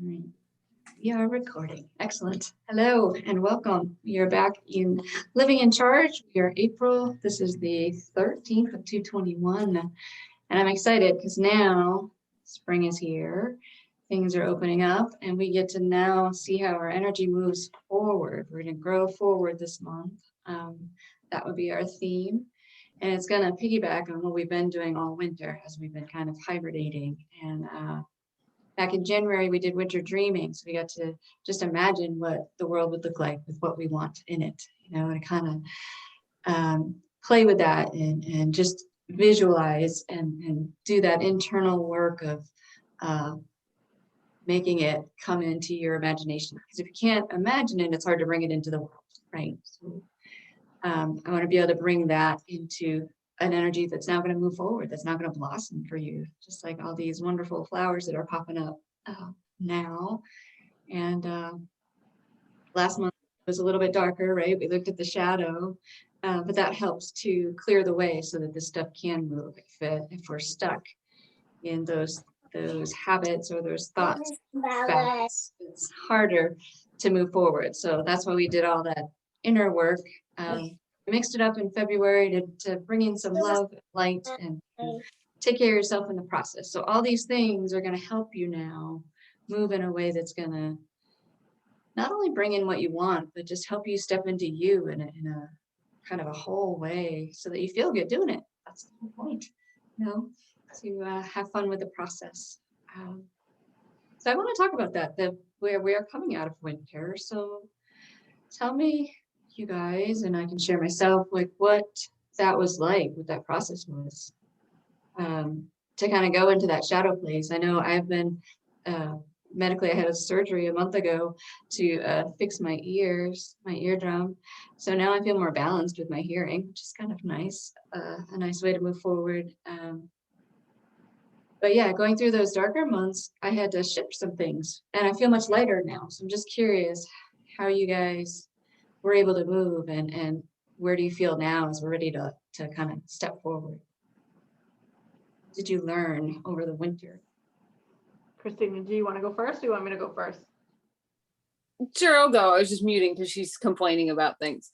All right. We are recording. Excellent. Hello and welcome. You're back in Living in Charge. We are April. This is the 13th of 221. And I'm excited because now spring is here. Things are opening up and we get to now see how our energy moves forward. We're going to grow forward this month. That would be our theme. And it's going to piggyback on what we've been doing all winter as we've been kind of hibernating. And back in January, we did winter dreaming. So we got to just imagine what the world would look like with what we want in it, and kind of play with that and just visualize and do that internal work of making it come into your imagination. Because if you can't imagine it, it's hard to bring it into the world, right? So I want to be able to bring that into an energy that's now going to move forward, that's now going to blossom for you, just like all these wonderful flowers that are popping up now. And last month was a little bit darker, right? We looked at the shadow, but that helps to clear the way so that this stuff can move. If we're stuck in those habits or those thoughts, it's harder to move forward. So that's why we did all that inner work. We mixed it up in February to bring in some love, light, and take care of yourself in the process. So all these things are going to help you now move in a way that's going to not only bring in what you want, but just help you step into you in a kind of a whole way so that you feel good doing it. That's the whole point, to have fun with the process. So I want to talk about that, where we are coming out of winter. So tell me, you guys, and I can share myself, like what that was like, what that process was, to kind of go into that shadow place. I know I've been medically, I had a surgery a month ago to fix my eardrum. So now I feel more balanced with my hearing, which is kind of nice, a nice way to move forward. But yeah, going through those darker months, I had to shift some things and I feel much lighter now. So I'm just curious how you guys were able to move and where do you feel now as we're ready to kind of step forward? What did you learn over the winter? Christina, do you want to go first or do you want me to go first? Sure, I'll go. I was just muting because she's complaining about things.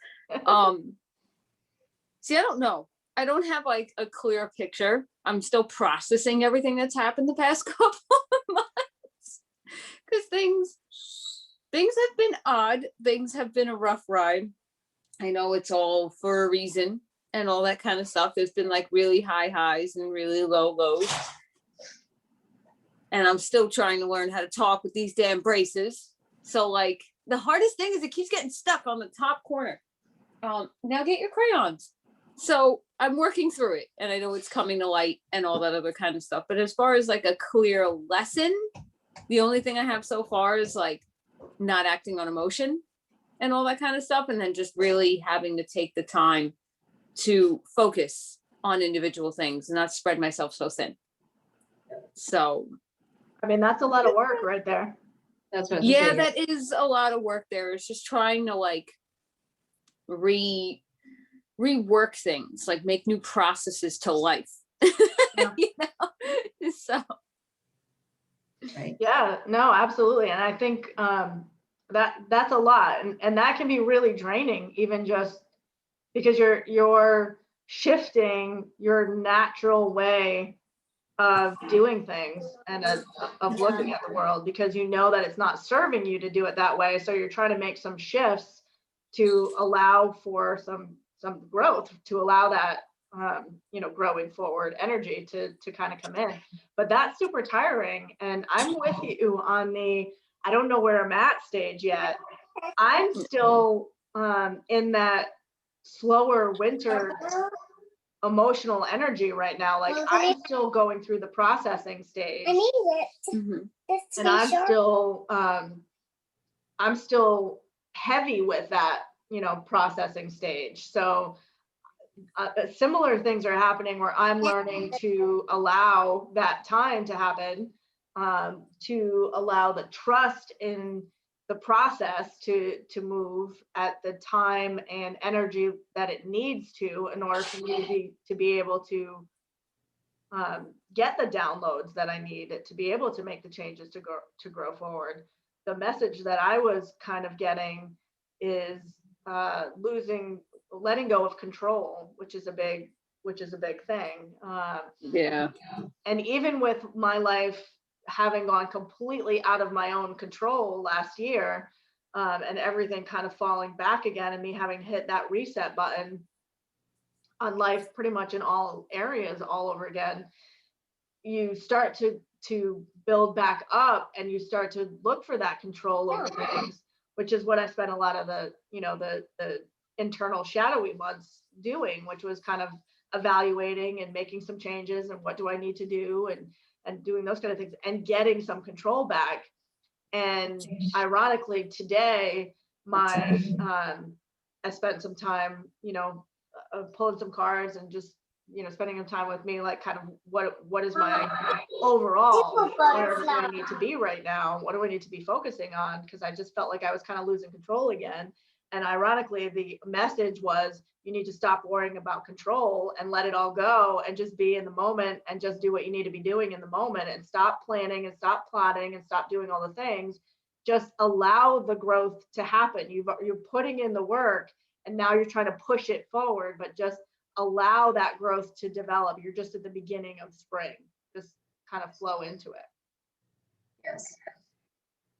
See, I don't know. I don't have like a clear picture. I'm still processing everything that's happened the past couple of months because things have been odd. Things have been a rough ride. I know it's all for a reason and all that kind of stuff. There's been like really high highs and really low lows. And I'm still trying to learn how to talk with these damn braces. So like the hardest thing is it keeps getting stuck on the top corner. Now get your crayons. So I'm working through it and I know it's coming to light and all that other kind of stuff. But as far as like a clear lesson, the only thing I have so far is like not acting on emotion and all that kind of stuff. And then just really having to take the time to focus on individual things and not spread myself so thin. So I mean, that's a lot of work right there. That's what that is a lot of work there. It's just trying to like rework things, like make new processes to life. Yeah. So right. Yeah, no, absolutely. And I think that's a lot. And that can be really draining, even just because you're shifting your natural way of doing things and of looking at the world because you know that it's not serving you to do it that way. So you're trying to make some shifts to allow for some growth, to allow that growing forward energy to kind of come in. But that's super tiring. And I'm with you on the I don't know where I'm at stage yet. I'm still in that slower winter emotional energy right now. Like I'm still going through the processing stage. I need it. Mm-hmm. And I'm still heavy with that, processing stage. So similar things are happening where I'm learning to allow that time to happen, to allow the trust in the process to move at the time and energy that it needs to in order for me to be able to get the downloads that I need to be able to make the changes to grow forward. The message that I was kind of getting is letting go of control, which is a big thing. Yeah. And even with my life having gone completely out of my own control last year, and everything kind of falling back again, and me having hit that reset button on life pretty much in all areas all over again, you start to build back up, and you start to look for that control over things, which is what I spent a lot of the internal shadowy months doing, which was kind of evaluating and making some changes and what do I need to do, and doing those kind of things and getting some control back. And ironically, today, I spent some time, pulling some cards and just, spending some time with me, like kind of what is my overall, where do I need to be right now? What do I need to be focusing on? Because I just felt like I was kind of losing control again. And ironically, the message was, you need to stop worrying about control and let it all go and just be in the moment and just do what you need to be doing in the moment, and stop planning and stop plotting and stop doing all the things. Just allow the growth to happen. You're putting in the work, and now you're trying to push it forward, but just allow that growth to develop. You're just at the beginning of spring. Just kind of flow into it. Yes.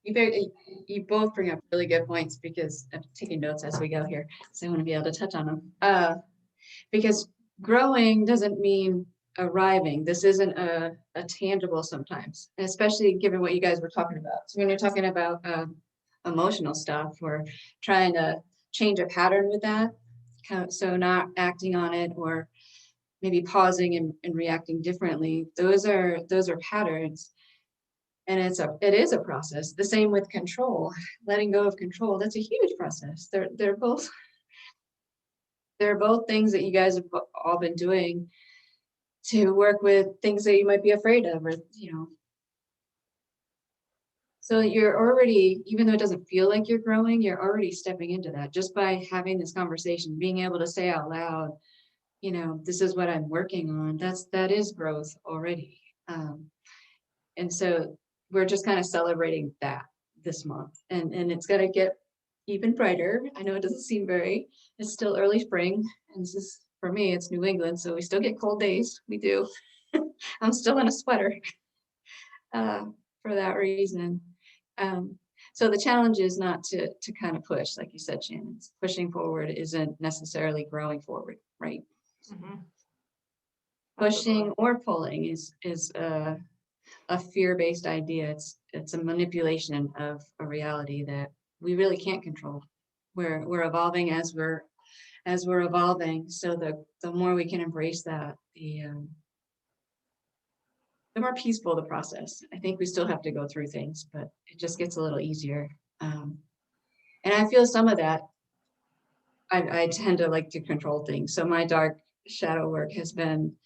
You both bring up really good points, because I'm taking notes as we go here, so I want to be able to touch on them. Because growing doesn't mean arriving. This isn't a tangible sometimes, and especially given what you guys were talking about. So when you're talking about emotional stuff, or trying to change a pattern with that, so not acting on it, or maybe pausing and reacting differently, those are patterns. And it is a process. The same with control, letting go of control. That's a huge process. They're both things that you guys have all been doing to work with things that you might be afraid of, or so you're already, even though it doesn't feel like you're growing, you're already stepping into that just by having this conversation, being able to say out loud, this is what I'm working on. That is growth already. And so we're just kind of celebrating that this month, and it's going to get even brighter. I know it doesn't seem it's still early spring, and this is, for me, it's New England, so we still get cold days. We do. I'm still in a sweater for that reason. So the challenge is not to kind of push, like you said, Shannon. Pushing forward isn't necessarily growing forward, right? Mm-hmm. Pushing or pulling is a fear-based idea. It's a manipulation of a reality that we really can't control. We're evolving as we're evolving. So the more we can embrace that, the more peaceful the process. I think we still have to go through things, but it just gets a little easier. And I feel some of that. I tend to like to control things. So my dark shadow work has been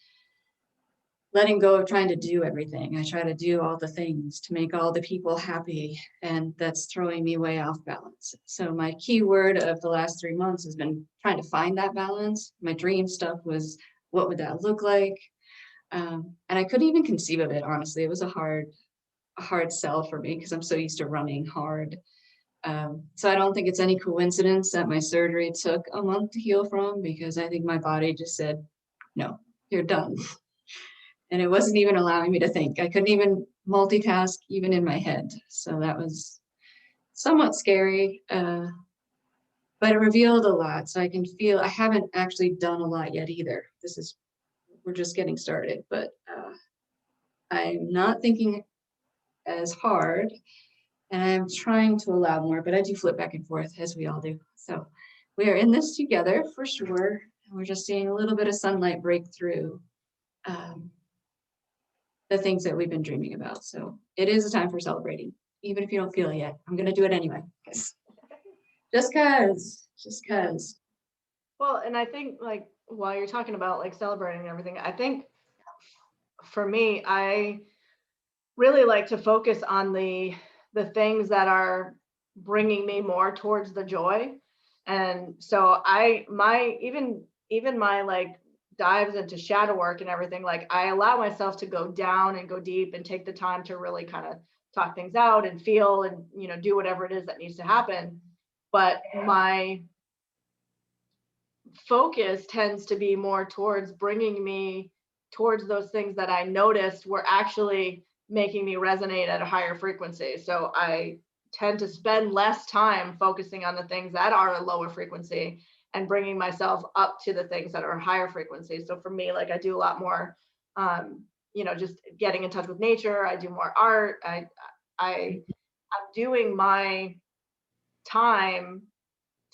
letting go of trying to do everything. I try to do all the things to make all the people happy, and that's throwing me way off balance. So my key word of the last 3 months has been trying to find that balance. My dream stuff was, what would that look like? And I couldn't even conceive of it, honestly. It was a hard sell for me, because I'm so used to running hard. So I don't think it's any coincidence that my surgery took a month to heal from, because I think my body just said, no, you're done. And it wasn't even allowing me to think. I couldn't even multitask, even in my head. So that was somewhat scary, but it revealed a lot. So I can feel, I haven't actually done a lot yet either. We're just getting started, but I'm not thinking as hard, and I'm trying to allow more, but I do flip back and forth, as we all do. So we are in this together for sure. We're just seeing a little bit of sunlight break through the things that we've been dreaming about. So it is a time for celebrating, even if you don't feel it yet. I'm going to do it anyway. Just cause. Well, and I think, like, while you're talking about like celebrating and everything, I think for me, I really like to focus on the things that are bringing me more towards the joy. And so even my like dives into shadow work and everything, like I allow myself to go down and go deep and take the time to really kind of talk things out and feel and, you know, do whatever it is that needs to happen. But my focus tends to be more towards bringing me towards those things that I noticed were actually making me resonate at a higher frequency. So I tend to spend less time focusing on the things that are a lower frequency and bringing myself up to the things that are higher frequency. So for me, like I do a lot more, you know, just getting in touch with nature. I do more art. I'm doing my time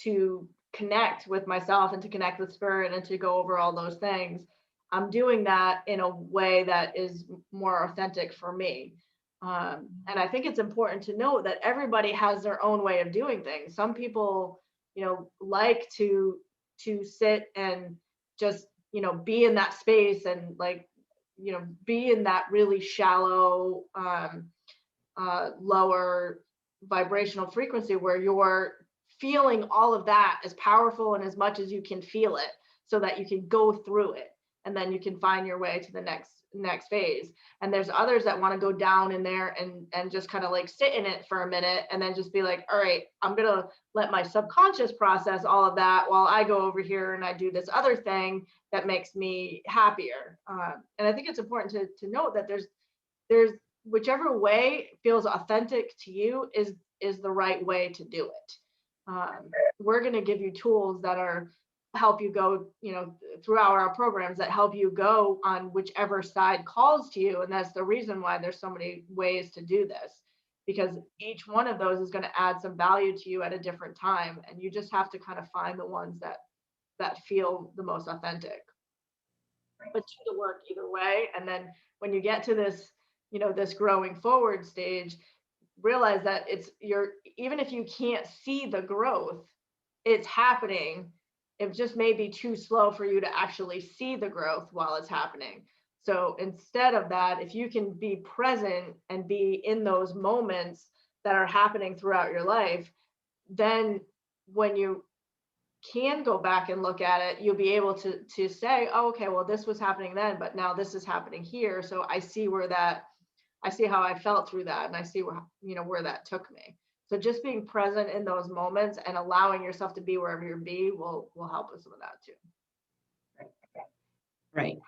to connect with myself and to connect with spirit and to go over all those things. I'm doing that in a way that is more authentic for me. And I think it's important to note that everybody has their own way of doing things. Some people, you know, like to sit and just, you know, be in that space and like, you know, be in that really shallow, lower vibrational frequency where you're feeling all of that as powerful and as much as you can feel it so that you can go through it and then you can find your way to the next phase. And there's others that want to go down in there and just kind of like sit in it for a minute and then just be like, all right, I'm gonna let my subconscious process all of that while I go over here and I do this other thing that makes me happier. And I think it's important to note that there's whichever way feels authentic to you is the right way to do it. We're going to give you tools that are help you go, you know, throughout our programs that help you go on whichever side calls to you. And that's the reason why there's so many ways to do this, because each one of those is going to add some value to you at a different time. And you just have to kind of find the ones that feel the most authentic. But do the work either way. And then when you get to this, you know, this growing forward stage, realize that even if you can't see the growth, it's happening. It just may be too slow for you to actually see the growth while it's happening. So instead of that, if you can be present and be in those moments that are happening throughout your life, then when you can go back and look at it, you'll be able to say, oh, okay, well, this was happening then, but now this is happening here. So I see how I felt through that, and I see where that took me. So just being present in those moments and allowing yourself to be wherever you be will help with some of that too. Right.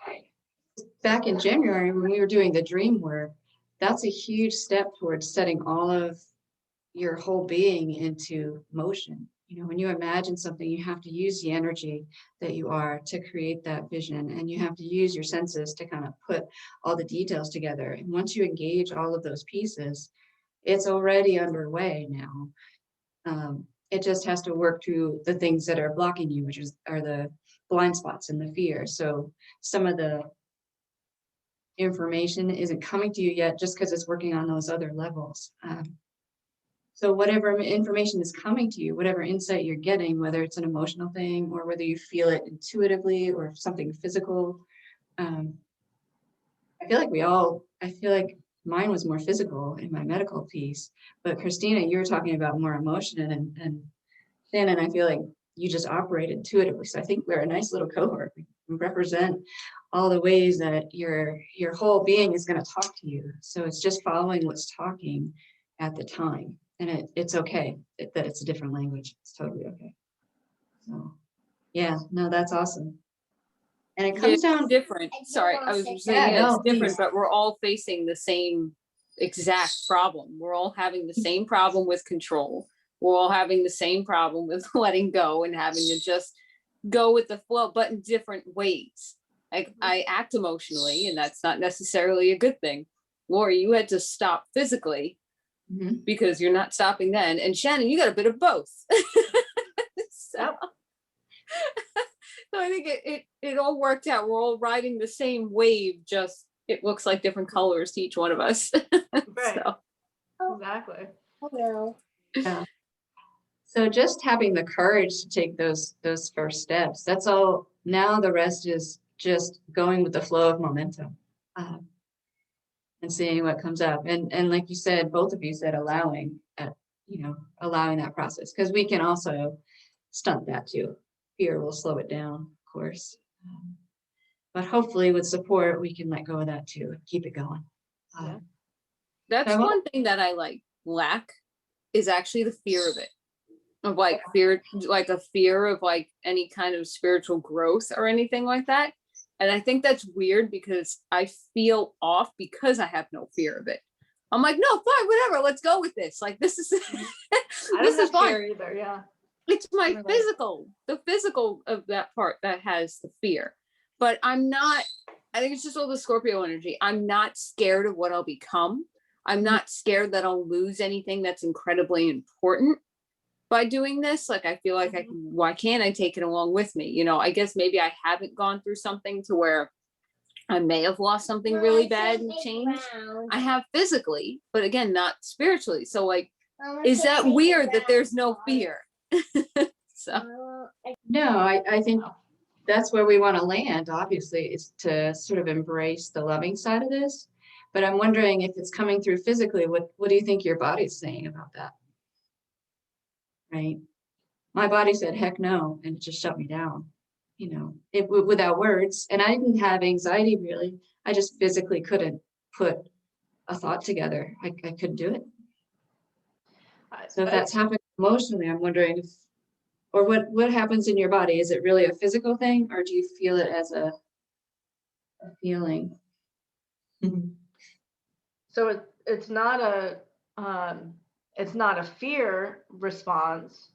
Back in January, when we were doing the dream work, that's a huge step towards setting all of your whole being into motion. You know, when you imagine something, you have to use the energy that you are to create that vision, and you have to use your senses to kind of put all the details together. And once you engage all of those pieces, it's already underway now. It just has to work through the things that are blocking you, which are the blind spots and the fear. So some of the information isn't coming to you yet just because it's working on those other levels. So whatever information is coming to you, whatever insight you're getting, whether it's an emotional thing or whether you feel it intuitively or something physical, I feel like mine was more physical in my medical piece, but Christina, you were talking about more emotion and Shannon, I feel like you just operate intuitively. So I think we're a nice little cohort. We represent all the ways that your whole being is going to talk to you. So it's just following what's talking at the time. And it's okay that it's a different language. It's totally okay. So yeah, no, that's awesome. And it comes down different. Sorry, I was saying it's different, please. but we're all facing the same exact problem. We're all having the same problem with control. We're all having the same problem with letting go and having to just go with the flow, but in different ways. Like I act emotionally, and that's not necessarily a good thing. Lori, you had to stop physically because you're not stopping then. And Shannon, you got a bit of both. So I think it all worked out. We're all riding the same wave, just it looks like different colors to each one of us. Right. So. Exactly. Hello. Yeah. So just having the courage to take those first steps, that's all. Now the rest is just going with the flow of momentum and seeing what comes up. And like you said, both of you said allowing that process, because we can also stunt that too. Fear will slow it down, of course. But hopefully with support, we can let go of that too and keep it going. Yeah. That's I want- one thing that I lack is actually the fear of it. Of fear, like a fear of any kind of spiritual growth or anything like that. And I think that's weird because I feel off because I have no fear of it. I'm like, no, fine, whatever, let's go with this. Like, this is, I don't this is have fun. fear either. Yeah. It's my Relate. the physical of that part that has the fear. But I'm not, I think it's just all the Scorpio energy. I'm not scared of what I'll become. I'm not scared that I'll lose anything that's incredibly important by doing this. Like, I feel like why can't I take it along with me? You know, I guess maybe I haven't gone through something to where I may have lost something really bad and changed. I have physically, but again, not spiritually. So is that weird that there's no fear? So No, I think that's where we want to land, obviously, is to sort of embrace the loving side of this. But I'm wondering if it's coming through physically, what do you think your body's saying about that? Right? My body said, heck no, and it just shut me down, you know, without words. And I didn't have anxiety really. I just physically couldn't put a thought together. I couldn't do it. So if that's happening emotionally, I'm wondering if, or what happens in your body? Is it really a physical thing, or do you feel it as a feeling? So it's not a fear response,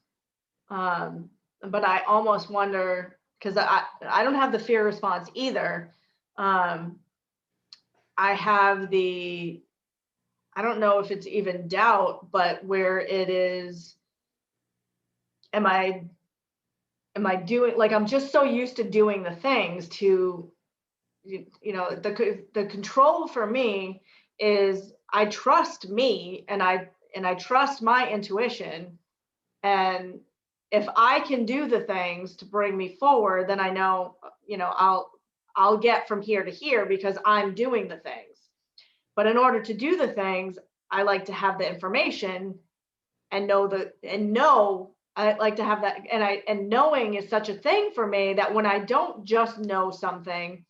but I almost wonder, because I don't have the fear response either. I have I don't know if it's even doubt, but where it is, am I doing, like, I'm just so used to doing the things to, you know, the control for me is I trust me, and I trust my intuition. And if I can do the things to bring me forward, then I know, you know, I'll get from here to here because I'm doing the things. But in order to do the things, I like to have the information and know I like to have that. And knowing is such a thing for me that when I don't just know something,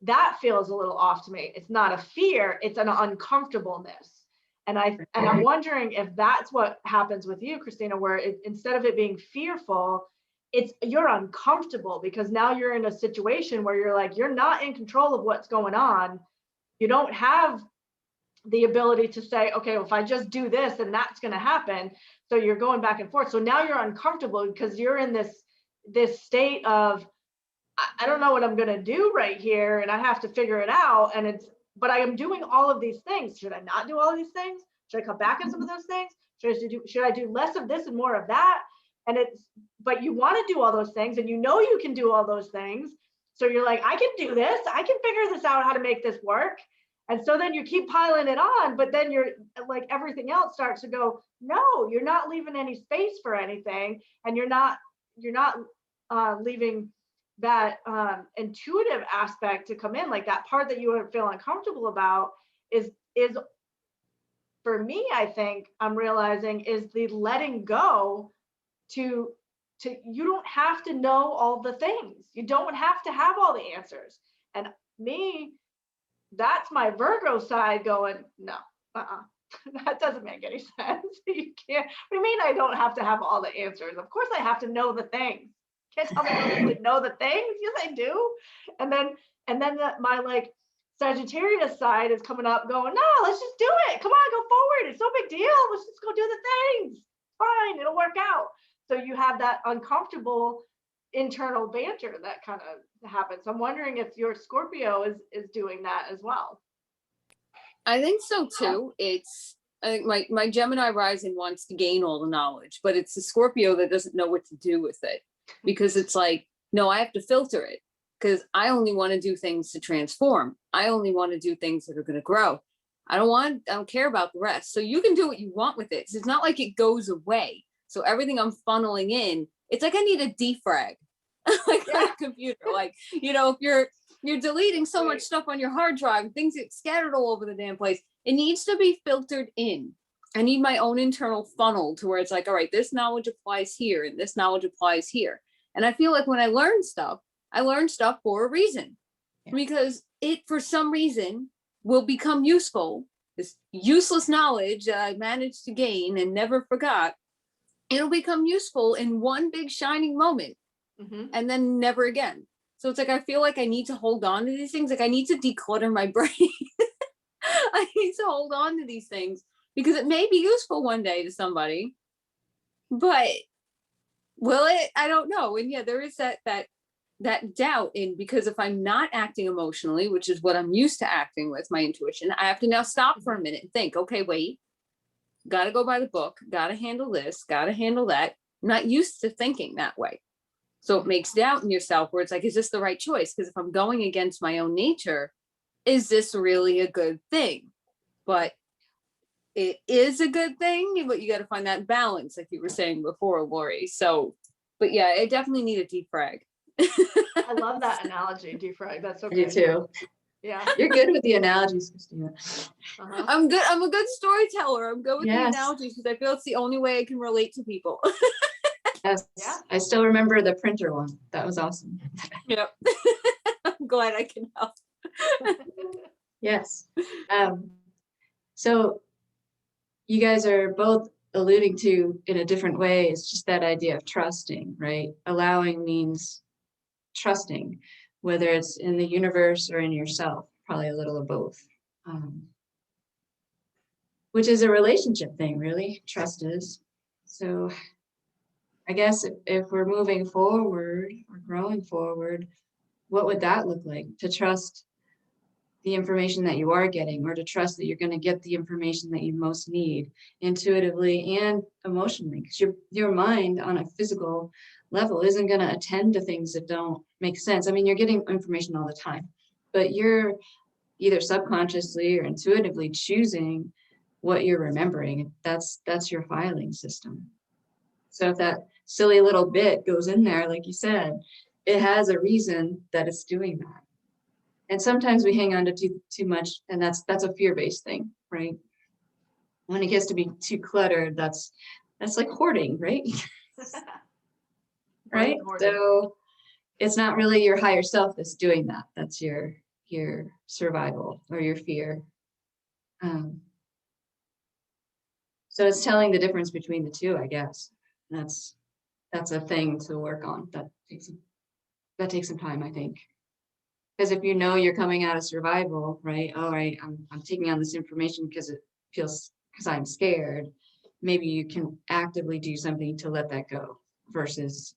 that feels a little off to me. It's not a fear, it's an uncomfortableness. And I'm wondering if that's what happens with you, Christina, where instead of it being fearful, you're uncomfortable because now you're in a situation where you're like, you're not in control of what's going on. You don't have the ability to say, okay, well, if I just do this, then that's going to happen. So you're going back and forth. So now you're uncomfortable because you're in this state of, I don't know what I'm going to do right here, and I have to figure it out. But I am doing all of these things. Should I not do all of these things? Should I cut back on some of those things? Should I do less of this and more of that? But you want to do all those things, and you know you can do all those things. So you're like, I can do this. I can figure this out, how to make this work. And so then you keep piling it on, but then you're like, everything else starts to go, no, you're not leaving any space for anything. And you're not leaving that intuitive aspect to come in, like that part that you would feel uncomfortable about is for me, I think I'm realizing is the letting go to you don't have to know all the things. You don't have to have all the answers. And me, that's my Virgo side going, no, that doesn't make any sense. You can't. What do you mean I don't have to have all the answers? Of course I have to know the things. Can't tell me I don't really know the things. Yes, I do. And then my like Sagittarius side is coming up going, no, let's just do it. Come on, go forward. It's no big deal. Let's just go do the things. Fine, it'll work out. So you have that uncomfortable internal banter that kind of happens. I'm wondering if your Scorpio is doing that as well. I think so too. I think my Gemini rising wants to gain all the knowledge, but it's the Scorpio that doesn't know what to do with it, because it's like, no, I have to filter it because I only want to do things to transform. I only want to do things that are going to grow. I don't care about the rest. So you can do what you want with it. So it's not like it goes away. So everything I'm funneling in, it's like I need a defrag, like on a computer. Like, you know, if you're deleting so much stuff on your hard drive, things get scattered all over the damn place. It needs to be filtered in. I need my own internal funnel to where it's like, all right, this knowledge applies here and this knowledge applies here. And I feel like when I learn stuff for a reason. Yeah. because it, for some reason, will become useful. This useless knowledge that I managed to gain and never forgot, it'll become useful in one big shining moment Mhm. and then never again. So it's like, I feel like I need to hold on to these things. Like I need to declutter my brain. I need to hold on to these things because it may be useful one day to somebody, but will it? I don't know. And yeah, there is that doubt in, because if I'm not acting emotionally, which is what I'm used to acting with, my intuition, I have to now stop for a minute and think, okay, wait, gotta go by the book, gotta handle this, gotta handle that. I'm not used to thinking that way. So it makes doubt in yourself where it's like, is this the right choice? Because if I'm going against my own nature, is this really a good thing? But it is a good thing, but you got to find that balance, like you were saying before, Lori. So, but yeah, I definitely need a defrag. I love that analogy, defrag. That's so I do good. too. Yeah. You're good with the analogies, Christina. Uh-huh. I'm good. I'm a good storyteller. I'm good with Yes. the analogies because I feel it's the only way I can relate to people. Yes. Yeah. I still remember the printer one. That was awesome. Yep. I'm glad I can help. Yes. So you guys are both alluding to, in a different way, it's just that idea of trusting, right? Allowing means trusting, whether it's in the universe or in yourself, probably a little of both. Which is a relationship thing, really. Trust is. So I guess if we're moving forward or growing forward, what would that look like? To trust the information that you are getting, or to trust that you're going to get the information that you most need intuitively and emotionally, because your mind on a physical level isn't going to attend to things that don't make sense. I mean, you're getting information all the time, but you're either subconsciously or intuitively choosing what you're remembering. That's your filing system. So if that silly little bit goes in there, like you said, it has a reason that it's doing that. And sometimes we hang on to too much, and that's a fear-based thing, right? When it gets to be too cluttered, that's like hoarding, right? Right? Hoarding. So it's not really your higher self that's doing that. That's your survival or your fear. So it's telling the difference between the two, I guess. That's a thing to work on. That takes some time, I think. Because if you know you're coming out of survival, right? All right, I'm taking on this information because I'm scared. Maybe you can actively do something to let that go versus,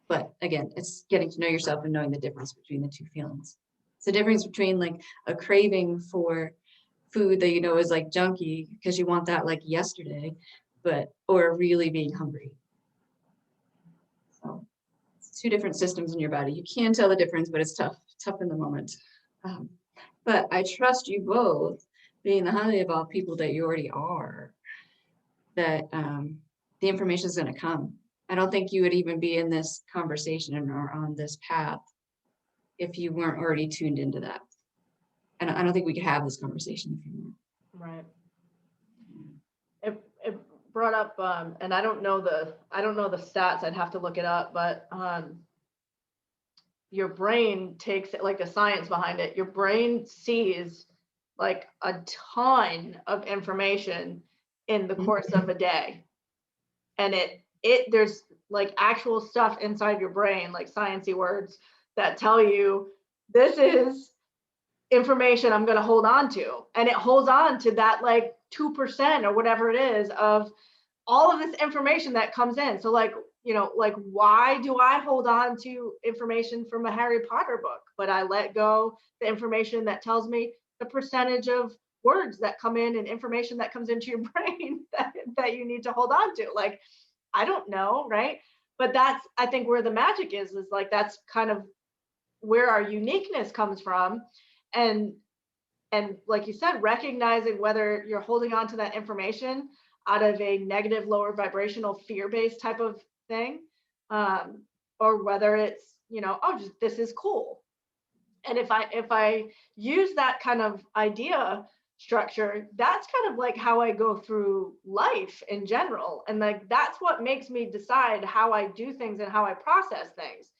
but again, it's getting to know yourself and knowing the difference between the two feelings. It's the difference between like a craving for food that you know is like junky because you want that like yesterday, or really being hungry. So it's two different systems in your body. You can tell the difference, but it's tough in the moment. But I trust you both, being the highly evolved people that you already are, that the information is going to come. I don't think you would even be in this conversation or on this path if you weren't already tuned into that. And I don't think we could have this conversation if you weren't. Right. It brought up, and I don't know the stats. I'd have to look it up, but your brain takes it, like the science behind it. Your brain sees like a ton of information in the course of a day, and there's like actual stuff inside your brain, like sciencey words that tell you this is information I'm going to hold on to, and it holds on to that like 2% or whatever it is of all of this information that comes in. So like, like why do I hold on to information from a Harry Potter book, but I let go the information that tells me the percentage of words that come in and information that comes into your brain that you need to hold on to? Like, I don't know, right? But that's, I think, where the magic is like, that's kind of where our uniqueness comes from. And like you said, recognizing whether you're holding on to that information out of a negative, lower vibrational, fear-based type of thing, or whether it's, just this is cool. And if I use that kind of idea structure, that's kind of like how I go through life in general. And like, that's what makes me decide how I do things and how I process things.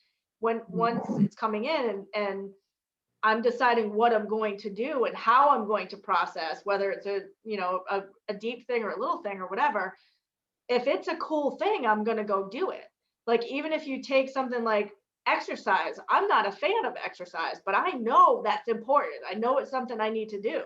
once it's coming in and I'm deciding what I'm going to do and how I'm going to process, whether it's a deep thing or a little thing or whatever. If it's a cool thing, I'm going to go do it. Like, even if you take something like exercise, I'm not a fan of exercise, but I know that's important. I know it's something I need to do.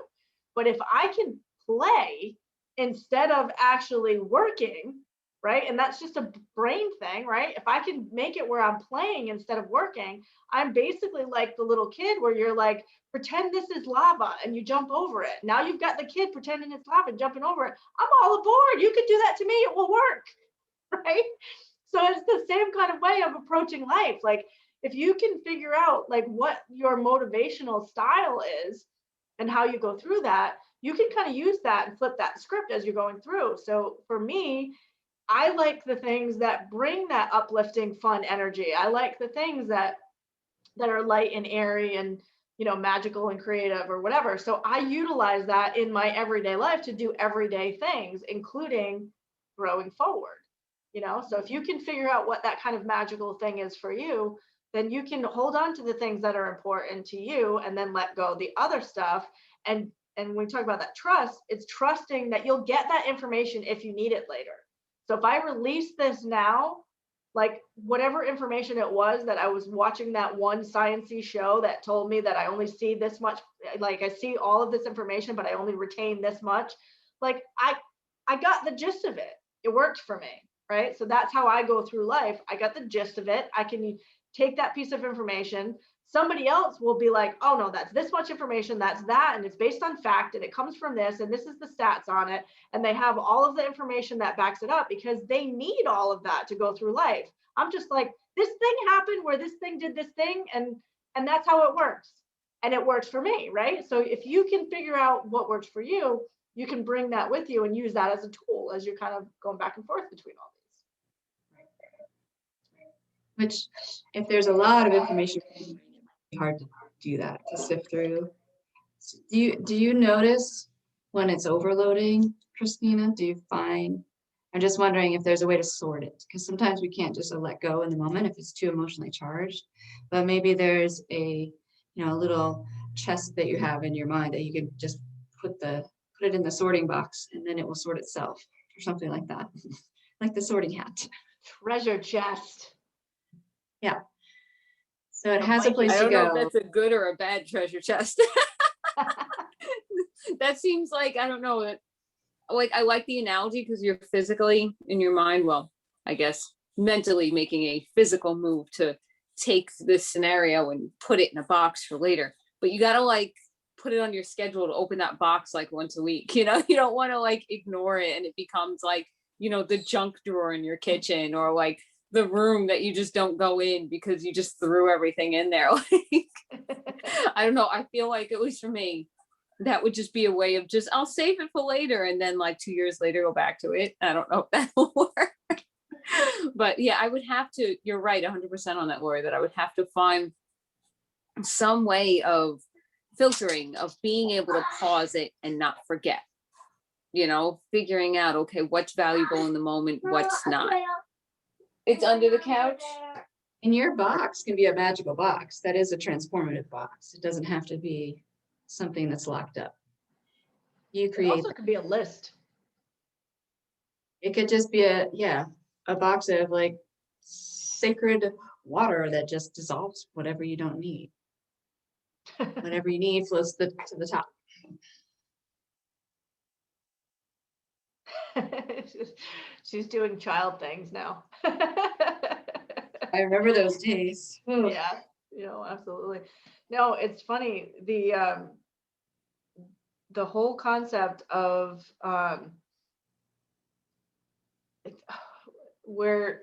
But if I can play instead of actually working, right? And that's just a brain thing, right? If I can make it where I'm playing instead of working, I'm basically like the little kid where you're like, pretend this is lava and you jump over it. Now you've got the kid pretending it's lava and jumping over it. I'm all aboard. You could do that to me. It will work, right? So it's the same kind of way of approaching life. Like, if you can figure out like what your motivational style is and how you go through that, you can kind of use that and flip that script as you're going through. So for me, I like the things that bring that uplifting, fun energy. I like the things that are light and airy and, magical and creative or whatever. So I utilize that in my everyday life to do everyday things, including growing forward. So if you can figure out what that kind of magical thing is for you, then you can hold on to the things that are important to you and then let go of the other stuff. And when we talk about that trust, it's trusting that you'll get that information if you need it later. So if I release this now, like whatever information it was that I was watching that one sciencey show that told me that I only see this much, like I see all of this information, but I only retain this much. Like I got the gist of it. It worked for me, right? So that's how I go through life. I got the gist of it. I can take that piece of information. Somebody else will be like, oh no, that's this much information, that's that, and it's based on fact, and it comes from this, and this is the stats on it, and they have all of the information that backs it up because they need all of that to go through life. I'm just like, this thing happened where this thing did this thing, and that's how it works, and it works for me, right? So if you can figure out what works for you, you can bring that with you and use that as a tool as you're kind of going back and forth between all these. Which, if there's a lot of information, it's hard to do that, to sift through. Do you notice when it's overloading, Christina? Do you find? I'm just wondering if there's a way to sort it, because sometimes we can't just let go in the moment if it's too emotionally charged. But maybe there's a little chest that you have in your mind that you can just put it in the sorting box, and then it will sort itself, or something like that, like the sorting hat. Treasure chest. Yeah. So it has a place I to don't know go. if that's a good or a bad treasure chest. That seems like, I don't know, like I like the analogy because you're physically in your mind, well, I guess mentally making a physical move to take this scenario and put it in a box for later. But you got to like put it on your schedule to open that box like once a week. You don't want to like ignore it and it becomes like, the junk drawer in your kitchen, or like the room that you just don't go in because you just threw everything in there. Like, I don't know. I feel like, at least for me, that would just be a way of just, I'll save it for later. And then like 2 years later, go back to it. I don't know if that will work. But yeah, I would have to, you're right, 100% on that, Lori, that I would have to find some way of filtering, of being able to pause it and not forget, figuring out, okay, what's valuable in the moment, what's not. It's under the couch. And your box can be a magical box. That is a transformative box. It doesn't have to be something that's locked up. You It create. also could be a list. It could just be a box of like sacred water that just dissolves whatever you don't need. Whatever you need floats to the top. She's doing child things now. I remember those days. Yeah, absolutely. No, it's funny. The whole concept of where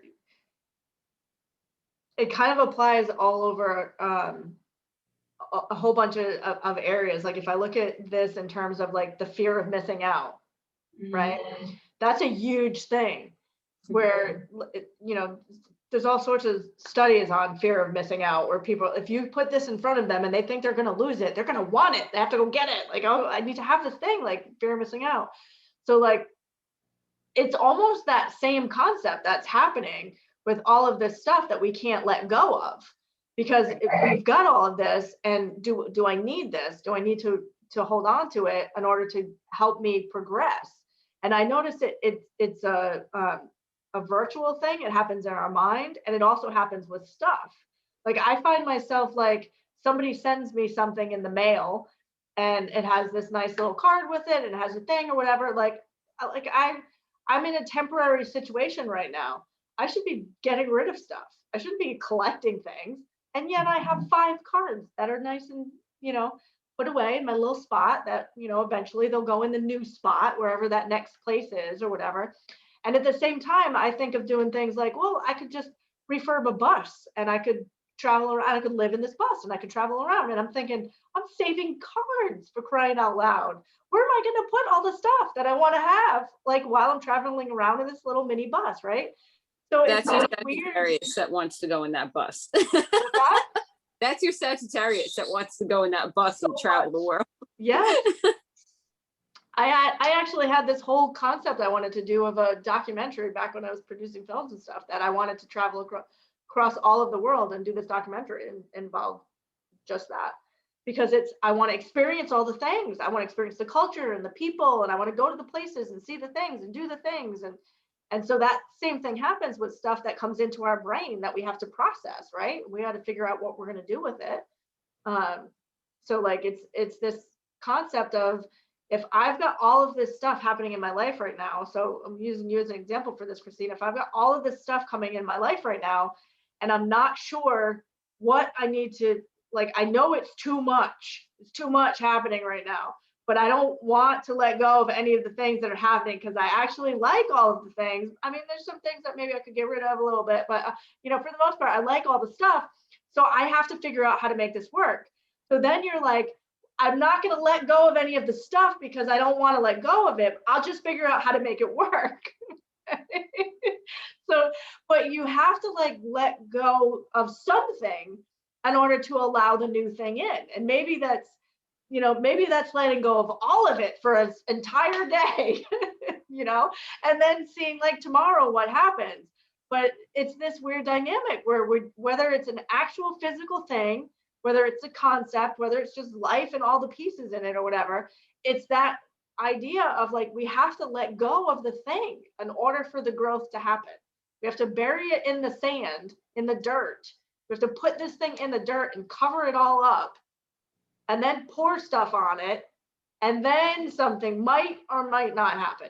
it kind of applies all over a whole bunch of areas. Like if I look at this in terms of like the fear of missing out, right? That's a huge thing where, there's all sorts of studies on fear of missing out, where people, if you put this in front of them and they think they're going to lose it, they're going to want it. They have to go get it. Like, oh, I need to have this thing, like fear of missing out. So like, it's almost that same concept that's happening with all of this stuff that we can't let go of. Because if we've got all of this, and do I need this? Do I need to hold on to it in order to help me progress? And I noticed it's a virtual thing. It happens in our mind, and it also happens with stuff. Like I find myself like somebody sends me something in the mail, and it has this nice little card with it, and it has a thing or whatever. Like I'm in a temporary situation right now. I should be getting rid of stuff. I shouldn't be collecting things. And yet I have 5 cards that are nice and, put away in my little spot that, eventually they'll go in the new spot, wherever that next place is or whatever. And at the same time, I think of doing things like, well, I could just refurb a bus, and I could travel around. I could live in this bus and I could travel around. And I'm thinking, I'm saving cards, for crying out loud. Where am I going to put all the stuff that I want to have, like while I'm traveling around in this little mini bus, right? So That's it's your weird. Sagittarius that wants to go in that bus. That? That's your Sagittarius that wants to go in that bus and travel the world. Yes. I actually had this whole concept I wanted to do of a documentary back when I was producing films and stuff, that I wanted to travel across all of the world and do this documentary and involve just that. Because I want to experience all the things. I want to experience the culture and the people, and I want to go to the places and see the things and do the things. And so that same thing happens with stuff that comes into our brain that we have to process, right? We got to figure out what we're going to do with it. So like it's this concept of, if I've got all of this stuff happening in my life right now, so I'm using you as an example for this, Christine, if I've got all of this stuff coming in my life right now, and I'm not sure what I need to, like, I know it's too much happening right now, but I don't want to let go of any of the things that are happening, because I actually like all of the things. I mean, there's some things that maybe I could get rid of a little bit, but for the most part, I like all the stuff. So I have to figure out how to make this work. So then you're like, I'm not going to let go of any of the stuff because I don't want to let go of it. I'll just figure out how to make it work. So, but you have to like let go of something in order to allow the new thing in. And maybe that's letting go of all of it for an entire day, and then seeing like tomorrow what happens. But it's this weird dynamic where whether it's an actual physical thing, whether it's a concept, whether it's just life and all the pieces in it or whatever, it's that idea of like, we have to let go of the thing in order for the growth to happen. We have to bury it in the sand, in the dirt. We have to put this thing in the dirt and cover it all up, and then pour stuff on it, and then something might or might not happen.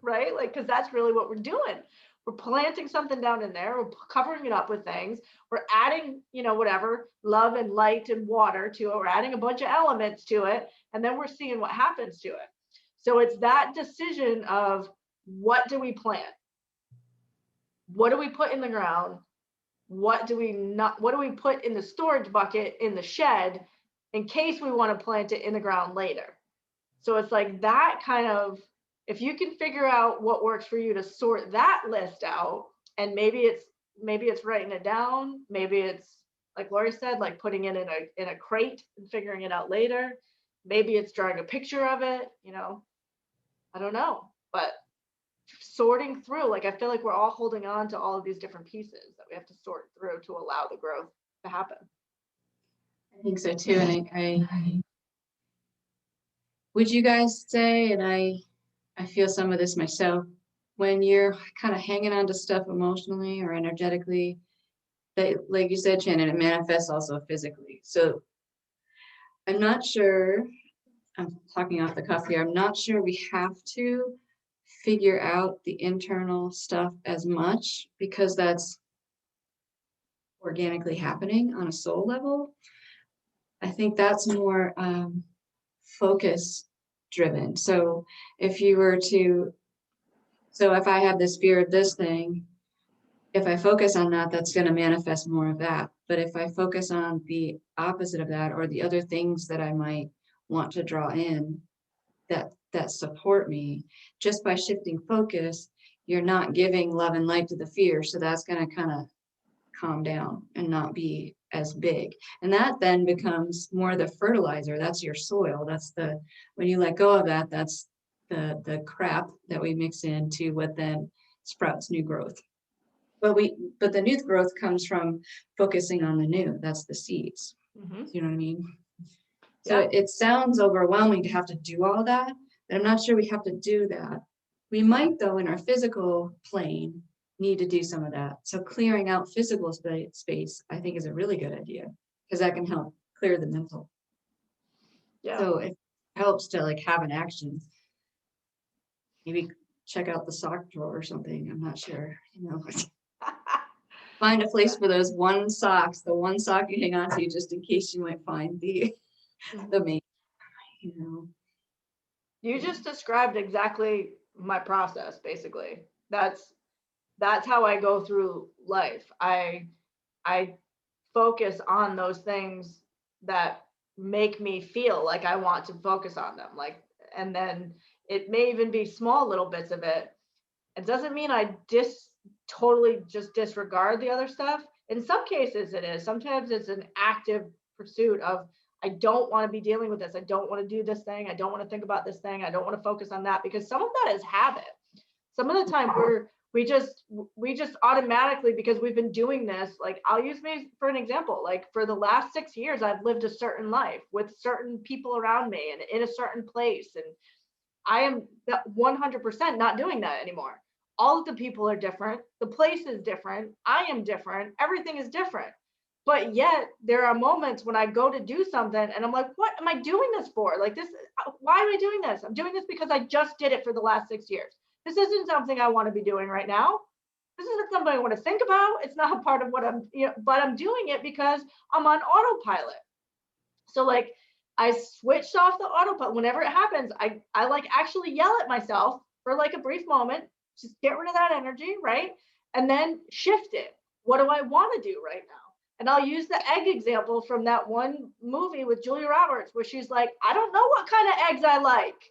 Right? Like, because that's really what we're doing. We're planting something down in there. We're covering it up with things. We're adding, whatever, love and light and water to it. We're adding a bunch of elements to it, and then we're seeing what happens to it. So it's that decision of, what do we plant? What do we put in the ground? What do we put in the storage bucket in the shed in case we want to plant it in the ground later? So it's like that kind of, if you can figure out what works for you to sort that list out, and maybe it's writing it down, maybe it's like Lori said, like putting it in a crate and figuring it out later. Maybe it's drawing a picture of it, I don't know, but sorting through, like, I feel like we're all holding on to all of these different pieces that we have to sort through to allow the growth to happen. I think so too. And I would you guys say, and I feel some of this myself, when you're kind of hanging on to stuff emotionally or energetically, that, like you said, Shannon, it manifests also physically. So I'm not sure, I'm talking off the cuff here, I'm not sure we have to figure out the internal stuff as much, because that's organically happening on a soul level. I think that's more focus driven. So if I have this fear of this thing, if I focus on that, that's going to manifest more of that. But if I focus on the opposite of that, or the other things that I might want to draw in that support me, just by shifting focus, you're not giving love and light to the fear. So that's going to kind of calm down and not be as big. And that then becomes more the fertilizer. That's your soil. When you let go of that, that's the crap that we mix into what then sprouts new growth. but the new growth comes from focusing on the new. That's the seeds. Mhm. You know what I mean? So Yeah. it sounds overwhelming to have to do all that, but I'm not sure we have to do that. We might, though, in our physical plane, need to do some of that. So clearing out physical space, I think, is a really good idea because that can help clear the mental. Yeah. So it helps to like have an action. Maybe check out the sock drawer or something. I'm not sure. Find a place for those the one sock you hang on to, just in case you might find the main. You just described exactly my process, basically. That's how I go through life. I focus on those things that make me feel like I want to focus on them. Like, and then it may even be small little bits of it. It doesn't mean I totally just disregard the other stuff. In some cases it is. Sometimes it's an active pursuit of, I don't want to be dealing with this. I don't want to do this thing. I don't want to think about this thing. I don't want to focus on that, because some of that is habit. Some of the time we just automatically, because we've been doing this, like I'll use me for an example, like for the last 6 years, I've lived a certain life with certain people around me and in a certain place. And I am 100% not doing that anymore. All of the people are different. The place is different. I am different. Everything is different. But yet there are moments when I go to do something and I'm like, what am I doing this for? Like this, why am I doing this? I'm doing this because I just did it for the last 6 years. This isn't something I want to be doing right now. This isn't something I want to think about. It's not a part of what I'm, but I'm doing it because I'm on autopilot. So like I switched off the autopilot. Whenever it happens, I like actually yell at myself for like a brief moment, just get rid of that energy, right? And then shift it. What do I want to do right now? And I'll use the egg example from that one movie with Julia Roberts, where she's like, I don't know what kind of eggs I like.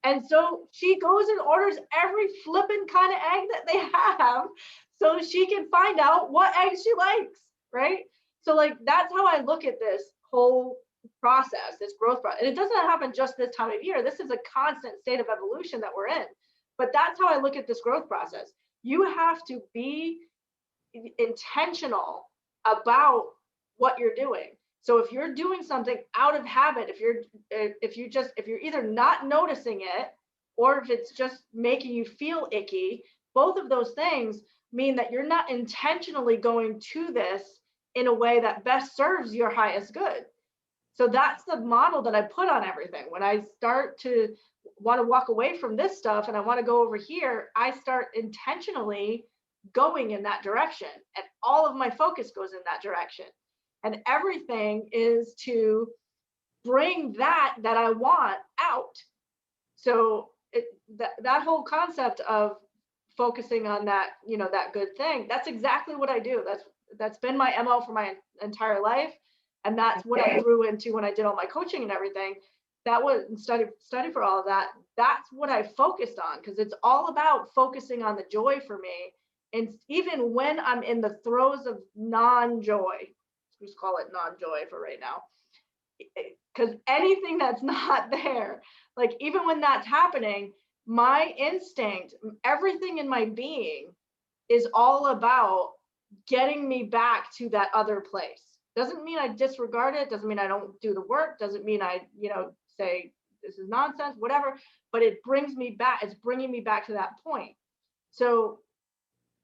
And so she goes and orders every flippin' kind of egg that they have so she can find out what eggs she likes, right? So like that's how I look at this whole process, this growth process. And it doesn't happen just this time of year. This is a constant state of evolution that we're in. But that's how I look at this growth process. You have to be intentional about what you're doing. So if you're doing something out of habit, if you're either not noticing it or if it's just making you feel icky, both of those things mean that you're not intentionally going to this in a way that best serves your highest good. So that's the model that I put on everything. When I start to want to walk away from this stuff and I want to go over here, I start intentionally going in that direction, and all of my focus goes in that direction. And everything is to bring that I want out. So that whole concept of focusing on that, that good thing, that's exactly what I do. That's been my MO for my entire life. And that's what I grew into when I did all my coaching and everything. That was study for all of that. That's what I focused on, because it's all about focusing on the joy for me. And even when I'm in the throes of non-joy, just call it non-joy for right now, because anything that's not there, like even when that's happening, my instinct, everything in my being is all about getting me back to that other place. Doesn't mean I disregard it, doesn't mean I don't do the work, doesn't mean I, say this is nonsense, whatever, but it brings me back, it's bringing me back to that point. So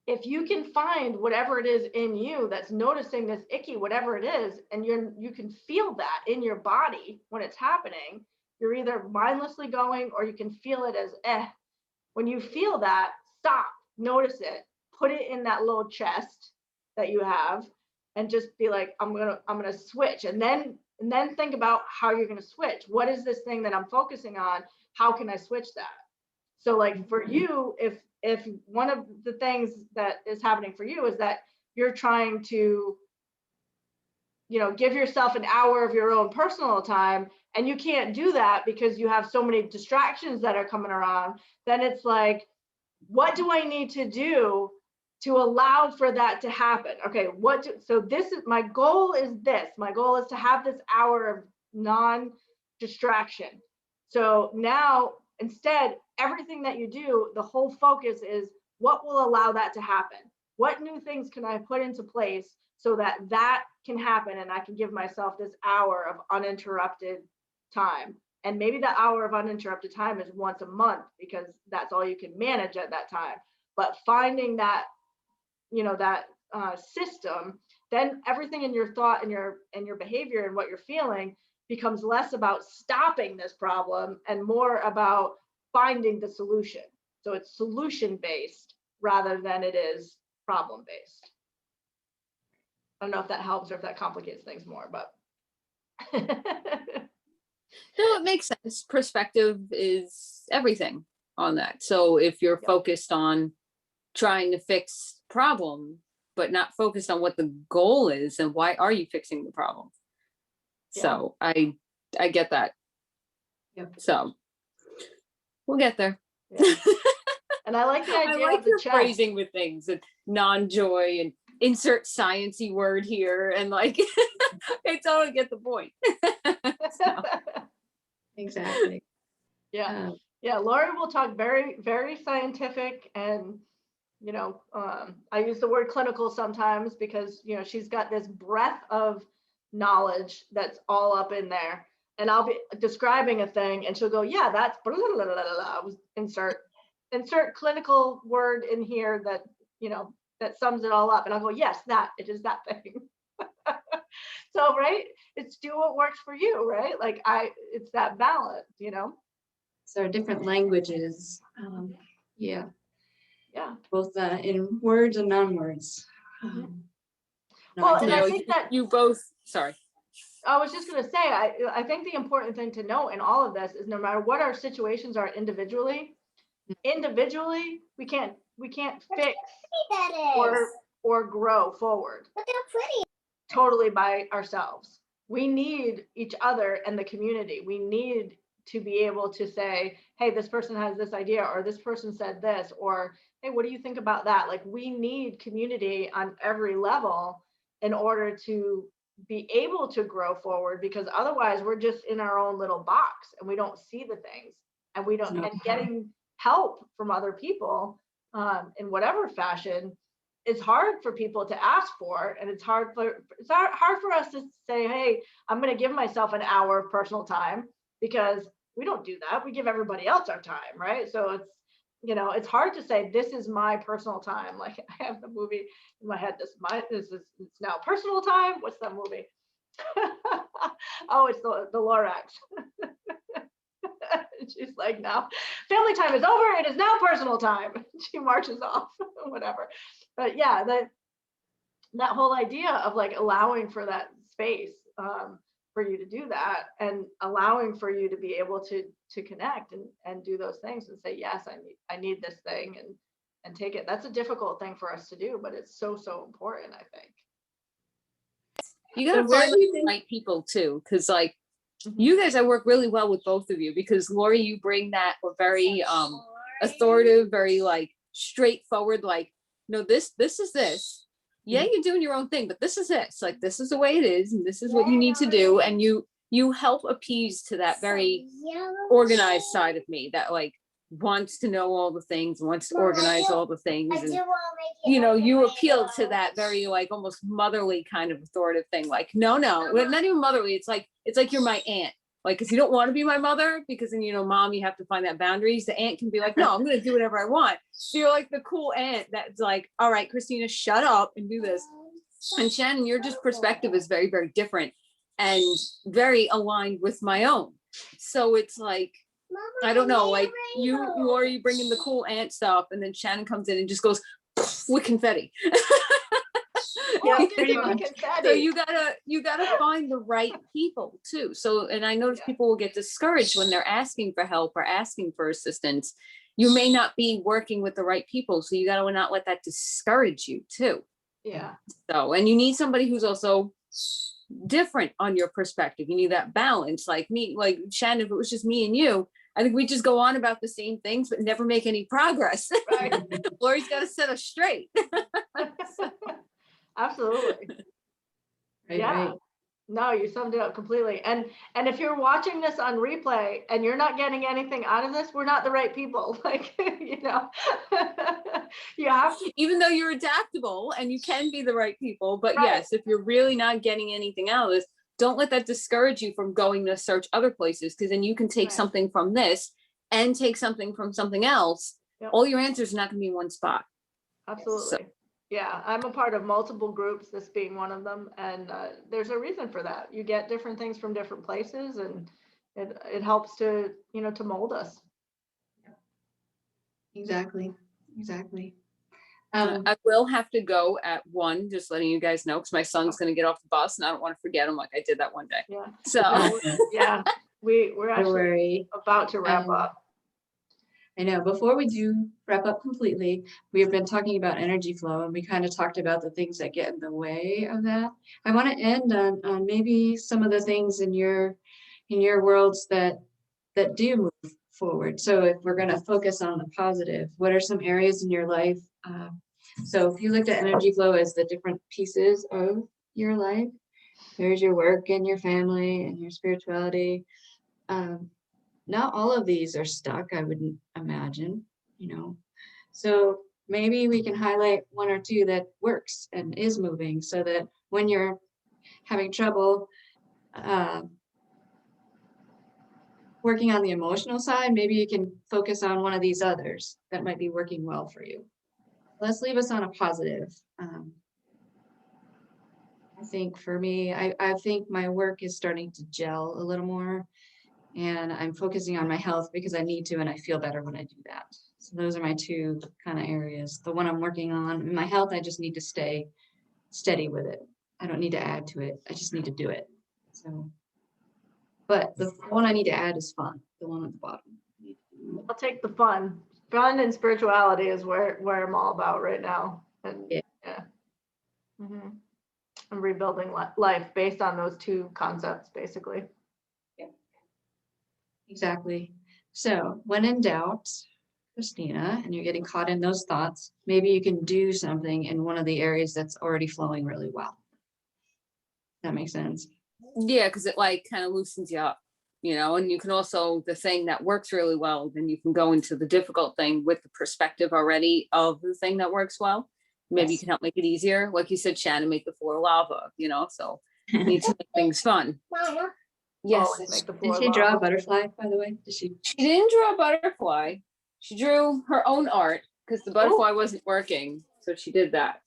if you can find whatever it is in you that's noticing this icky, whatever it is, and you can feel that in your body when it's happening, you're either mindlessly going or you can feel it as When you feel that, stop, notice it, put it in that little chest that you have, and just be like, I'm gonna switch, and then think about how you're gonna switch. What is this thing that I'm focusing on? How can I switch that? So like for you, if one of the things that is happening for you is that you're trying to, give yourself an hour of your own personal time, and you can't do that because you have so many distractions that are coming around, then it's like, what do I need to do to allow for that to happen? Okay, so this is my goal my goal is to have this hour of non-distraction. So now instead, everything that you do, the whole focus is what will allow that to happen. What new things can I put into place so that that can happen and I can give myself this hour of uninterrupted time? And maybe the hour of uninterrupted time is once a month because that's all you can manage at that time. But finding that, that system, then everything in your thought and your behavior and what you're feeling becomes less about stopping this problem and more about finding the solution. So it's solution based rather than it is problem based. I don't know if that helps or if that complicates things more, but. No, it makes sense. Perspective is everything on that. So if you're Yeah. focused on trying to fix problem, but not focused on what the goal is, and why are you fixing the problem? Yeah. So I get that. Yep. So we'll get there. Yeah. And I like the I idea like of the your chest. phrasing with things and non-joy and insert sciencey word here and like I totally get the point. So, Exactly. Yeah. Um, Yeah. Lori will talk very, very scientific and, I use the word clinical sometimes because, she's got this breadth of knowledge that's all up in there. And I'll be describing a thing and she'll go, yeah, that's blah, blah, blah, blah, blah. Insert clinical word in here that, that sums it all up. And I'll go, yes, it is that thing. So, right. It's do what works for you, right? Like it's that balance, So our different languages, yeah, Yeah. both in words and non-words. Mhm. No, Well, I and did- I think that you both, sorry. I was just going to say, I think the important thing to note in all of this is no matter what our situations are individually, we can't fix or grow forward totally by ourselves. We need each other and the community. We need to be able to say, hey, this person has this idea, or this person said this, or hey, what do you think about that? Like we need community on every level in order to be able to grow forward, because otherwise we're just in our own little box and we don't see the things, and we don't, No. and getting help from other people in whatever fashion is hard for people to ask for. And it's hard for us to say, hey, I'm going to give myself an hour of personal time, because we don't do that. We give everybody else our time, right? So it's hard to say this is my personal time. Like I have the movie in my head. It's now personal time. What's that movie? Oh, it's the Lorax. She's like, now family time is over. It is now personal time. She marches off, whatever. But yeah, that whole idea of like allowing for that space for you to do that, and allowing for you to be able to connect and do those things and say, yes, I need this thing and take it. That's a difficult thing for us to do, but it's so important, I think. You gotta So where find do you the think- right people too, because like you guys, I work really well with both of you, because Lori, you bring that very authoritative, very like straightforward, like, no, this is this. Yeah, you're doing your own thing, but this is this. Like this is the way it is, and this is what you need to do. And you help appease to that very organized side of me that like wants to know all the things, wants to organize all the things. And you appeal to that very like almost motherly kind of authoritative thing. Like, no, well, not even motherly. It's like you're my aunt. Like, because you don't want to be my mother, because then, mom, you have to find that boundaries. The aunt can be like, no, I'm going to do whatever I want. So you're like the cool aunt that's like, all right, Christina, shut up and do this. And Shannon, your just perspective is very, very different and very aligned with my own. So it's like, I don't know, like you bring in the cool aunt stuff, and then Shannon comes in and just goes with confetti. Yeah, pretty much. So you gotta find the right people too. So, and I notice Yeah. people will get discouraged when they're asking for help or asking for assistance. You may not be working with the right people, so you gotta not let that discourage you too. Yeah. So, and you need somebody who's also different on your perspective. You need that balance. Like me, like Shannon, if it was just me and you, I think we just go on about the same things but never make any progress. Right. Lori's got to set us straight. Absolutely. Right, Yeah. right. No, you summed it up completely. And if you're watching this on replay and you're not getting anything out of this, we're not the right people. Like, You have to, Even though you're adaptable and you can be the right people, but Right. yes, if you're really not getting anything out of this, don't let that discourage you from going to search other places, because then you can take Right. something from this and take something from something else. Yep. All your answers are not going to be in one spot. absolutely. Yeah, I'm a part of multiple groups, this being one of them, and there's a reason for that. You get different things from different places, and it helps to, to mold us. Exactly, exactly. I will have to go at 1, just letting you guys know, because my son's going to get off the bus and I don't want to forget him like I did that one day. Yeah. So Yeah, we're Don't actually worry. about to wrap up. I know, before we do wrap up completely, we have been talking about energy flow and we kind of talked about the things that get in the way of that. I want to end on maybe some of the things in your worlds that do move forward. So if we're going to focus on the positive, what are some areas in your life? So if you looked at energy flow as the different pieces of your life, there's your work and your family and your spirituality. Not all of these are stuck, I wouldn't imagine, So maybe we can highlight 1 or 2 that works and is moving, so that when you're having trouble working on the emotional side, maybe you can focus on one of these others that might be working well for you. Let's leave us on a positive. I think for me, I think my work is starting to gel a little more, and I'm focusing on my health because I need to, and I feel better when I do that. So those are my 2 kind of areas. The one I'm working on, my health, I just need to stay steady with it. I don't need to add to it. I just need to do it. So, but the one I need to add is fun, the one at the bottom. I'll take the fun. Fun and spirituality is where I'm all about right now. And Yeah. Mhm. I'm rebuilding life based on those 2 concepts, basically. Exactly. So when in doubt, Christina, and you're getting caught in those thoughts, maybe you can do something in one of the areas that's already flowing really well. That makes sense. yeah, because it like kind of loosens you up, and you can also, the thing that works really well, then you can go into the difficult thing with the perspective already of the thing that works well. Maybe you Yes. can help make it easier. Like you said, Shannon, make the floor lava, so you need to make things fun. Yes. Always make the floor Did she draw a lava. butterfly, by the way? Did she? She didn't draw a butterfly. She drew her own art because the butterfly wasn't working. So she did that.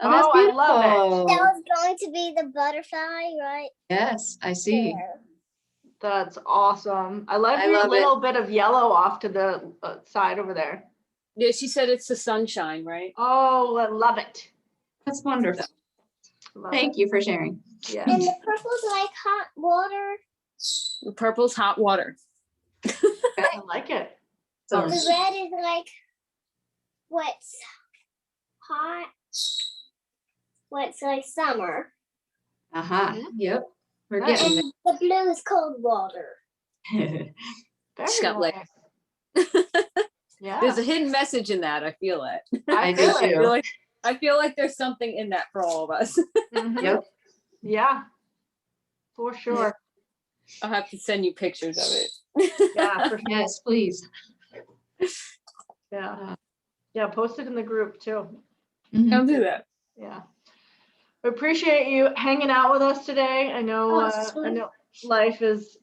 Oh, that's Oh, I love it. beautiful. That was going to be the butterfly, right? Yes, I see. There. That's awesome. I love I your love it. little bit of yellow off to the side over there. Yeah, she said it's the sunshine, right? Oh, I love it. That's wonderful. Love Thank you for sharing. it. Yeah. And the purple's like hot water. The purple's hot water. I like it. So, The red is like what's hot. What's like summer. yep. We're Nice. getting And the blue is cold water. there. Very She got lit. nice. Yeah. There's a hidden message in that. I feel it. I feel do it. too. I feel like there's something in that for all of us. Mhm. Yep. Yeah. For sure. I'll have to send you pictures of it. Yeah. For sure. Yes, please. Yeah. Yeah. Post it in the group too. Mhm. I'll do that. Yeah. We appreciate you hanging out with us today. I know, Oh, this is I fun. know life is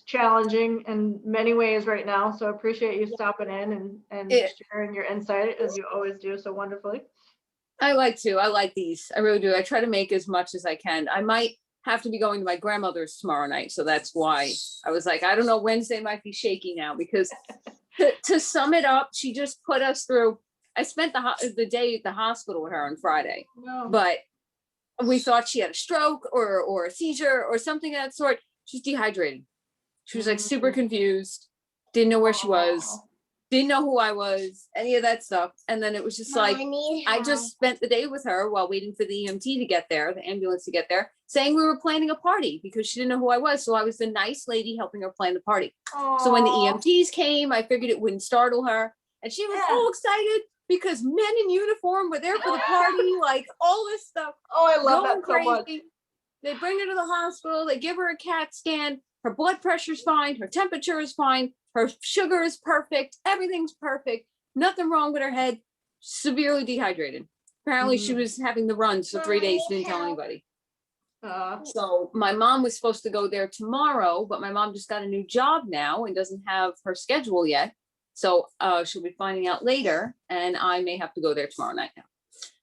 challenging in many ways right now. So I appreciate you stopping in and Yeah. sharing your insight as you always do so wonderfully. I like these. I really do. I try to make as much as I can. I might have to be going to my grandmother's tomorrow night. So that's why I was like, I don't know, Wednesday might be shaky now, because to sum it up, she just put us through. I spent the day at the hospital with her on Friday, No. but we thought she had a stroke or a seizure or something of that sort. She's dehydrated. She was like super confused, didn't know where she was, didn't know who I was, any of that stuff. And then it was just like, I just spent the day with her while waiting for the EMT to get there, the ambulance to get there, saying we were planning a party because she didn't know who I was. So I was the nice lady helping her plan the party. So when the EMTs came, I figured it wouldn't startle her. And she was Yeah. all excited because men in uniform were there for the party, like all this stuff. Oh, I love Going that so much. crazy. They bring her to the hospital. They give her a CAT scan. Her blood pressure's fine. Her temperature is fine. Her sugar is perfect. Everything's perfect. Nothing wrong with her head. severely dehydrated. Apparently she Mhm. was having the runs for 3 days, didn't tell Mommy, anybody. Uh, So my mom was supposed to go there tomorrow, but my mom just got a new job now and doesn't have her schedule yet. So she'll be finding out later, and I may have to go there tomorrow night now.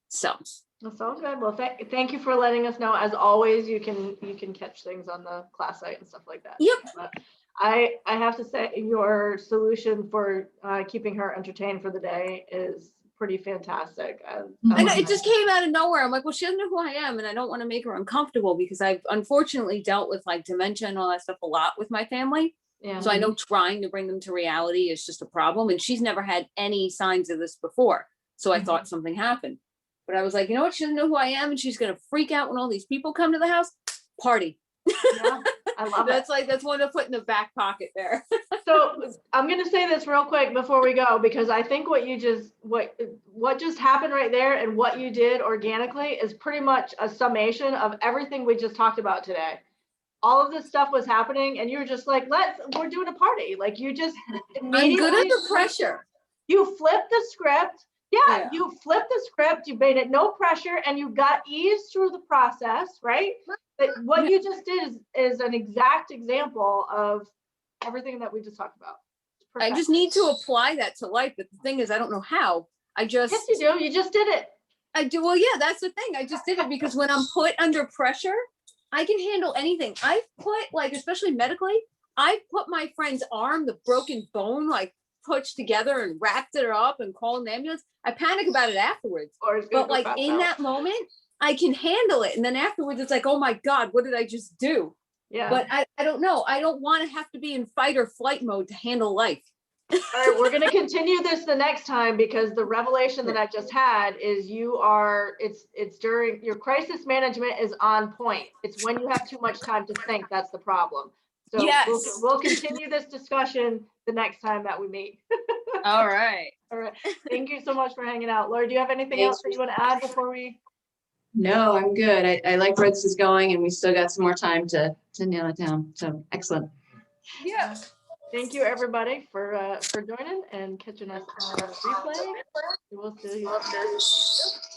So that sounds good. Well, thank you for letting us know. As always, you can catch things on the class site and stuff like that. Yep. But I have to say your solution for keeping her entertained for the day is pretty fantastic. I know, Mhm. it just came out of nowhere. I'm like, well, she doesn't know who I am, and I don't want to make her uncomfortable because I've unfortunately dealt with like dementia and all that stuff a lot with my family. Yeah. So I know trying to bring them to reality is just a problem. And she's never had any signs of this before. So I thought something happened. But I was like, you know what? She doesn't know who I am, and she's gonna freak out when all these people come to the house. Party. Yeah, I love it. That's one to put in the back pocket there. So I'm gonna say this real quick before we go, because I think what just happened right there and what you did organically is pretty much a summation of everything we just talked about today. All of this stuff was happening and you were just like, we're doing a party. Like you just I'm good immediately under pressure. you flipped the script. Yeah, Yeah. you flipped the script, you made it no pressure and you got ease through the process, right? But what you just did is an exact example of everything that we just talked about. It's I just perfect. need to apply that to life. But the thing is, I don't know how. Yes, you do. You just did it. I do. Well, yeah, that's the thing. I just did it because when I'm put under pressure, I can handle anything. I've put, like, especially medically, I've put my friend's arm, the broken bone, like pushed together and wrapped it up and called an ambulance. I panic about it afterwards. Or it's gonna But go like fast in out. that moment, I can handle it. And then afterwards, it's like, oh my God, what did I just do? Yeah. But I don't know. I don't want to have to be in fight or flight mode to handle life. All right, we're gonna continue this the next time because the revelation that I just had is it's during your crisis management is on point. It's when you have too much time to think that's the problem. So Yes. we'll continue this discussion the next time that we meet. All right. All right. Thank you so much for hanging out. Laura, do you have anything Thanks. else that you want to add before we? No, I'm good. I like where this is going, and we still got some more time to nail it down. So excellent. Yeah. Thank you, everybody, for joining and catching us on replay. We'll see you.